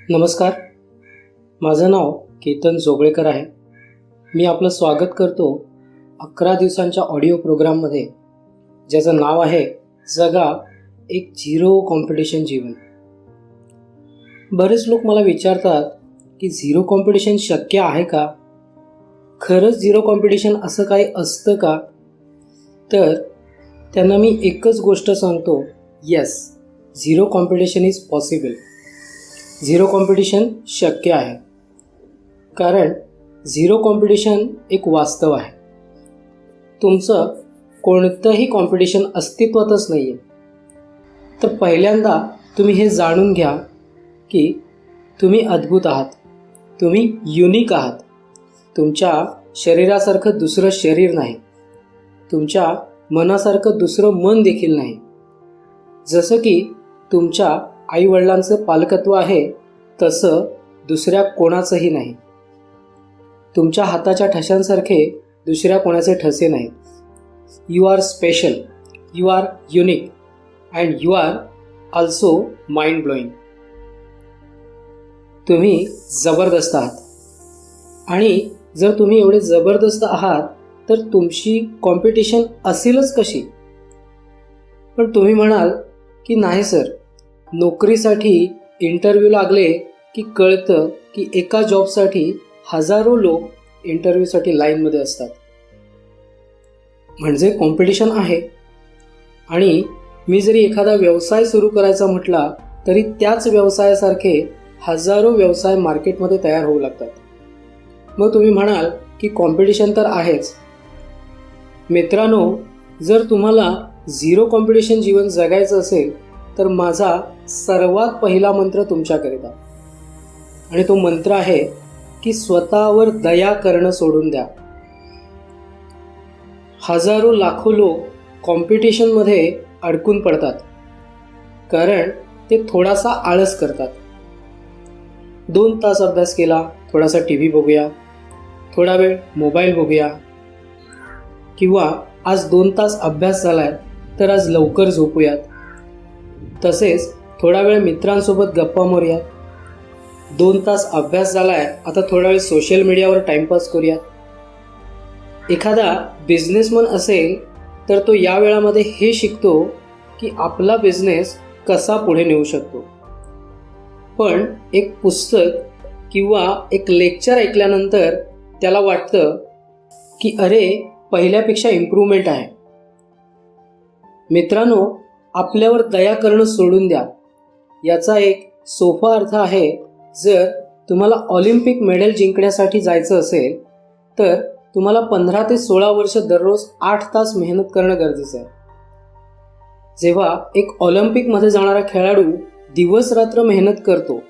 नमस्कार, माझं नाव केतन जोगळेकर आहे. मी आपलं स्वागत करतो 11 दिवसांच्या ऑडिओ प्रोग्राममध्ये, ज्याचं नाव आहे जगा एक झिरो कॉम्पिटिशन जीवन. बरेच लोक मला विचारतात की झिरो कॉम्पिटिशन शक्य आहे का? खरंच झिरो कॉम्पिटिशन असं काही असतं का? तर त्यांना मी एकच गोष्ट सांगतो, yes, zero competition is possible. Zero competition शक्य आहे, कारण झिरो कॉम्पिटिशन एक वास्तव आहे. तुमचं कोणतंही कॉम्पिटिशन अस्तित्वातच नाही आहे. तर पहिल्यांदा तुम्ही हे जाणून घ्या की तुम्ही अद्भुत आहात, तुम्ही युनिक आहात. तुमच्या शरीरासारखं दुसरं शरीर नाही, तुमच्या मनासारखं दुसरं मन देखील नाही. जसं की तुमच्या आईवडिलांचं पालकत्व आहे तसं दुसऱ्या कोणाचंही नाही. तुमच्या हाताच्या ठशांसारखे दुसऱ्या कोणाचे ठसे नाहीत. You are special, you are unique and you are also mind blowing. तुम्ही जबरदस्त आहात, आणि जर तुम्ही एवढे जबरदस्त आहात तर तुमची कॉम्पिटिशन असेलच कशी? पण तुम्ही म्हणाल की नाही सर, नोकरीसाठी इंटरव्ह्यू लागले की कळतं की एका जॉबसाठी हजारो लोक इंटरव्ह्यूसाठी लाईनमध्ये असतात. म्हणजे कॉम्पिटिशन आहे. आणि मी जरी एखादा व्यवसाय सुरू करायचा म्हटला तरी त्याच व्यवसायासारखे हजारो व्यवसाय मार्केटमध्ये तयार होऊ लागतात. मग तुम्ही म्हणाल की कॉम्पिटिशन तर आहेच. मित्रांनो, जर तुम्हाला झिरो कॉम्पिटिशन जीवन जगायचं असेल तर माझा सर्वात पहिला मंत्र तुमच्याकरिता, आणि तो मंत्र आहे की स्वतःवर दया करणं सोडून द्या. हजारो लाखो लोक कॉम्पिटिशनमध्ये अडकून पडतात कारण ते थोडासा आळस करतात. 2 तास अभ्यास केला, थोडासा TV बघूया, थोडा वेळ मोबाईल बघूया, किंवा आज 2 तास अभ्यास झालाय तर आज लवकर झोपूयात. तसेच थोडा वेळ मित्रांसोबत गप्पा मारूयात. 2 तास अभ्यास झालाय, आता थोडा वेळ सोशल मीडियावर टाइमपास करूयात. एखादा बिझनेसमन असेल तर तो या वेळामध्ये हे शिकतो की आपला बिझनेस कसा पुढे नेऊ शकतो. पण एक पुस्तक किंवा एक लेक्चर ऐकल्यानंतर त्याला वाटतं की अरे, पहिल्यापेक्षा इम्प्रूव्हमेंट आहे. मित्रांनो, आपल्यावर दया करणं सोडून द्या. याचा एक सोपा अर्थ आहे, जर तुम्हाला ऑलिम्पिक मेडल जिंकण्यासाठी जायचं असेल तर तुम्हाला 15 ते 16 वर्ष दररोज 8 तास मेहनत करणं गरजेचं आहे. जेव्हा एक ऑलिम्पिकमध्ये जाणारा खेळाडू दिवस रात्र मेहनत करतो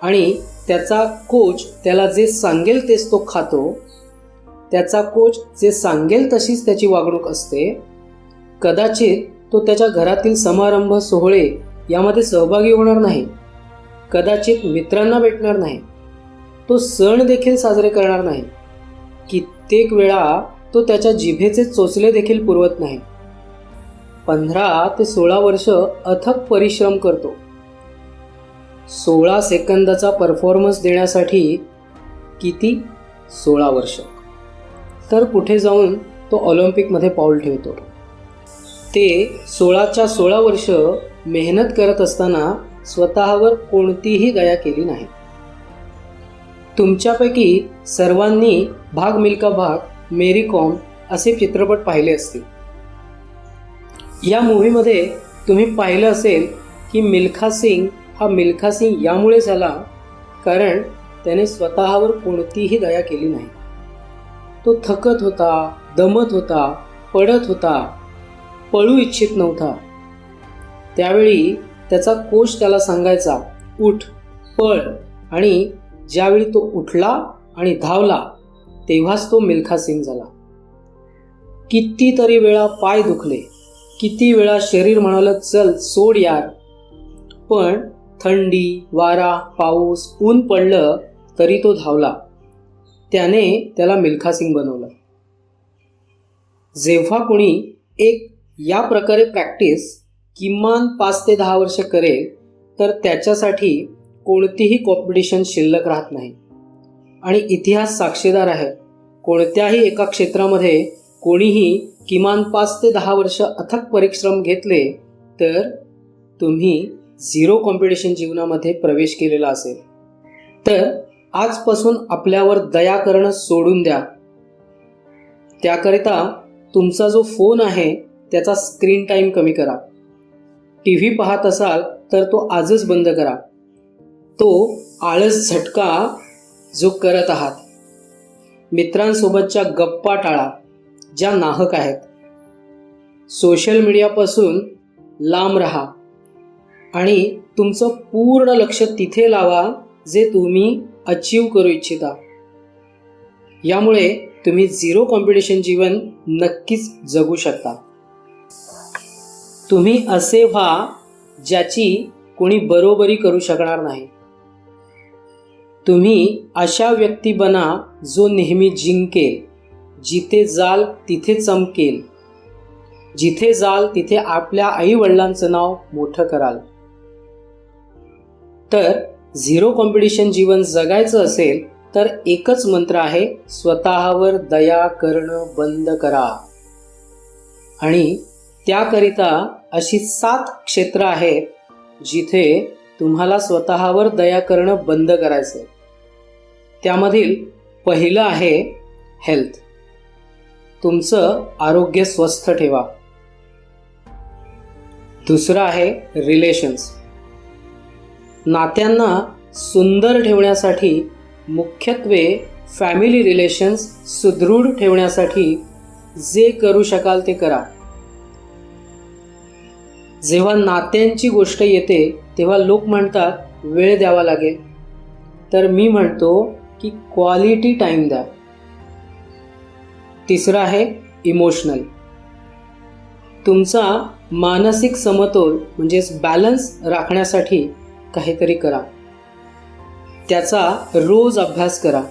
आणि त्याचा कोच त्याला जे सांगेल तेच तो खातो, त्याचा कोच जे सांगेल तशीच त्याची वागणूक असते, कदाचित तो त्याच्या घरातील समारंभ सोहळे यामध्ये सहभागी होणार नाही, कदाचित मित्रांना भेटणार नाही, तो सण देखील साजरे करणार नाही, कित्येक वेळा तो त्याच्या जिभेचे चोचले देखील पुरवत नाही. 15 ते 16 वर्ष अथक परिश्रम करतो. 16 सेकंदाचा परफॉर्मन्स देण्यासाठी किती? 16 वर्ष. तर कुठे जाऊन तो ऑलिम्पिकमध्ये पाऊल ठेवतो. ते 16च्या 16 वर्ष मेहनत करत असताना स्वतःवर कोणतीही दया केली नाही. तुमच्यापैकी सर्वांनी भाग मिल्खा भाग, मेरी कॉम असे चित्रपट पाहिले असतील. या मूव्हीमध्ये तुम्ही पाहिलं असेल की मिल्खा सिंग हा मिल्खा सिंग यामुळे झाला कारण त्याने स्वतःवर कोणतीही दया केली नाही. तो थकत होता, दमत होता, पडत होता, पळू इच्छित नव्हता. त्यावेळी त्याचा कोच त्याला सांगायचा, उठ, पळ, आणि ज्यावेळी तो उठला आणि धावला तेव्हाच तो मिल्खा सिंग झाला. कितीतरी वेळा पाय दुखले, किती वेळा शरीर म्हणालं चल सोड यार, पण थंडी, वारा, पाऊस, ऊन पडलं तरी तो धावला. त्याने त्याला मिल्खा सिंग बनवलं. जेव्हा कोणी एक या प्रकारे प्रॅक्टिस किमान 5 ते 10 वर्ष करेल तर त्याच्यासाठी कोणतीही कॉम्पिटिशन शिल्लक राहत नाही. आणि इतिहास साक्षीदार आहे. कोणत्याही एका क्षेत्रामध्ये कोणीही किमान 5 ते 10 वर्ष अथक परिश्रम घेतले तर तुम्ही झिरो कॉम्पिटिशन जीवनामध्ये प्रवेश केलेला असेल. तर आजपासून आपल्यावर दया करणं सोडून द्या. त्याकरिता तुमचा जो फोन आहे त्याचा स्क्रीन टाईम कमी करा. TV पाहत असाल तर तो आजच बंद करा. तो आळस झटका जो करत आहात. मित्रांसोबतच्या गप्पा टाळा ज्या नाहक आहेत. सोशल मीडियापासून लांब राहा आणि तुमचं पूर्ण लक्ष तिथे लावा जे तुम्ही अचीव करू इच्छिता. यामुळे तुम्ही झिरो कॉम्पिटिशन जीवन नक्कीच जगू शकता. तुम्ही असे व्हा ज्याची कोणी बरोबरी करू शकणार नाही. तुम्ही अशा व्यक्ती बना जो नेहमी जिंकेल. जिथे जाल तिथे चमकेल. जिथे जाल तिथे आपल्या आई वडिलांचं नाव मोठं कराल. तर झिरो कॉम्पिटिशन जीवन जगायचं असेल तर एकच मंत्र आहे, स्वतःवर दया करणं बंद करा. आणि त्याकरिता अशी 7 क्षेत्र आहेत जिथे तुम्हाला स्वतःवर दया करणं बंद करायचं आहे. त्यामधील पहिलं आहे हेल्थ. तुमचं आरोग्य स्वस्थ ठेवा. दुसरं आहे रिलेशन्स. नात्यांना सुंदर ठेवण्यासाठी मुख्यत्वे फॅमिली रिलेशन्स सुदृढ ठेवण्यासाठी जे करू शकाल ते करा. जेव्हा नात्यांची गोष्ट येते तेव्हा लोक म्हणतात वेळ द्यावा लागेल. तर मी म्हणतो की क्वालिटी टाईम द्या. तिसरं आहे इमोशनल. तुमचा मानसिक समतोल म्हणजेच बॅलन्स राखण्यासाठी काहीतरी करा. त्याचा रोज अभ्यास करा.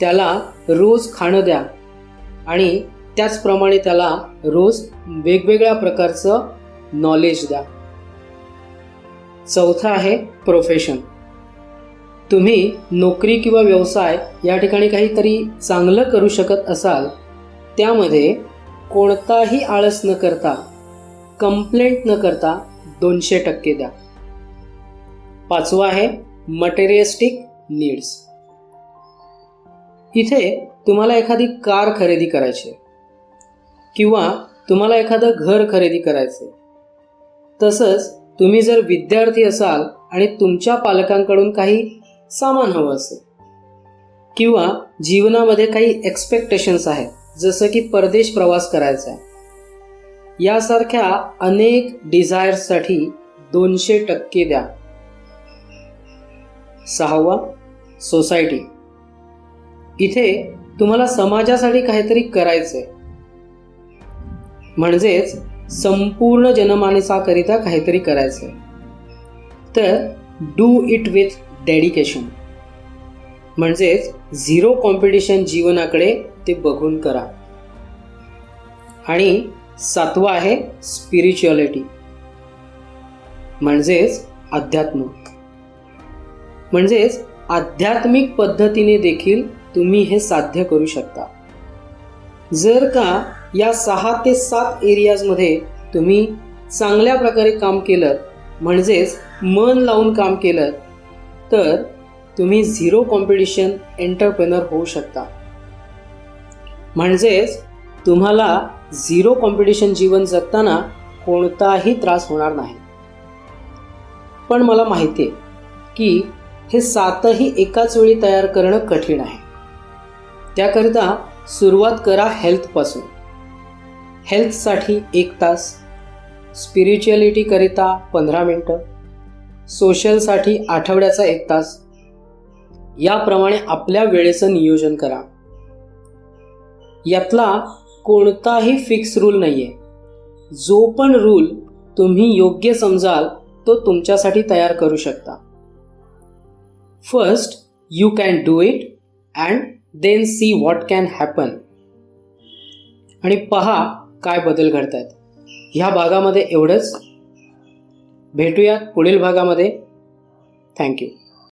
त्याला रोज खाणं द्या आणि त्याचप्रमाणे त्याला रोज वेगवेगळ्या प्रकारचं नॉलेज द्या. चौथं आहे प्रोफेशन. तुम्ही नोकरी किंवा व्यवसाय या ठिकाणी काहीतरी चांगलं करू शकत असाल त्यामध्ये कोणताही आळस न करता, कंप्लेंट न करता 200% द्या. पाचवं आहे मटेरियलिस्टिक नीड्स. इथे तुम्हाला एखादी कार खरेदी करायची किंवा तुम्हाला एखादं घर खरेदी करायचं. तसंच तुम्ही जर विद्यार्थी असाल आणि तुमच्या पालकांकडून काही सामान हवं असेल किंवा जीवनामध्ये काही एक्सपेक्टेशन्स आहेत जसं की परदेश प्रवास करायचा आहे, यासारख्या अनेक डिझायर्ससाठी 200% द्या. सहावा सोसायटी. इथे तुम्हाला समाजासाठी काहीतरी करायचंय म्हणजेच संपूर्ण जनमानसाकरिता काहीतरी करायचंय. तर डू इट विथ डेडिकेशन म्हणजेच झिरो कॉम्पिटिशन जीवनाकडे ते बघून करा. आणि सातवा आहे स्पिरिच्युअलिटी म्हणजेच अध्यात्म. म्हणजेच आध्यात्मिक पद्धतीने देखील तुम्ही हे साध्य करू शकता. जर का या 6 ते 7 एरियाजमध्ये तुम्ही चांगल्या प्रकारे काम केलं म्हणजेच मन लावून काम केलं तर तुम्ही झिरो कॉम्पिटिशन एंटरप्रेनर होऊ शकता. म्हणजेच तुम्हाला झिरो कॉम्पिटिशन जीवन जगताना कोणताही त्रास होणार नाही. पण मला माहिती आहे की हे 7ही एकाच वेळी तयार करणं कठीण आहे. त्याकरिता सुरुवात करा हेल्थपासून. हेल्थसाठी 1 तास, स्पिरिच्युअलिटीकरिता 15 मिनटं, सोशलसाठी आठवड्याचा 1 तास. याप्रमाणे आपल्या वेळेचं नियोजन करा. यातला कोणताही फिक्स रूल नाही आहे. जो पण रूल तुम्ही योग्य समजाल तो तुमच्यासाठी तयार करू शकता. First you can do it and then see what can happen. आणि पहा काय बदल घडत आहेत. ह्या भागामध्ये एवढंच. भेटूयात पुढील भागामध्ये. थँक्यू.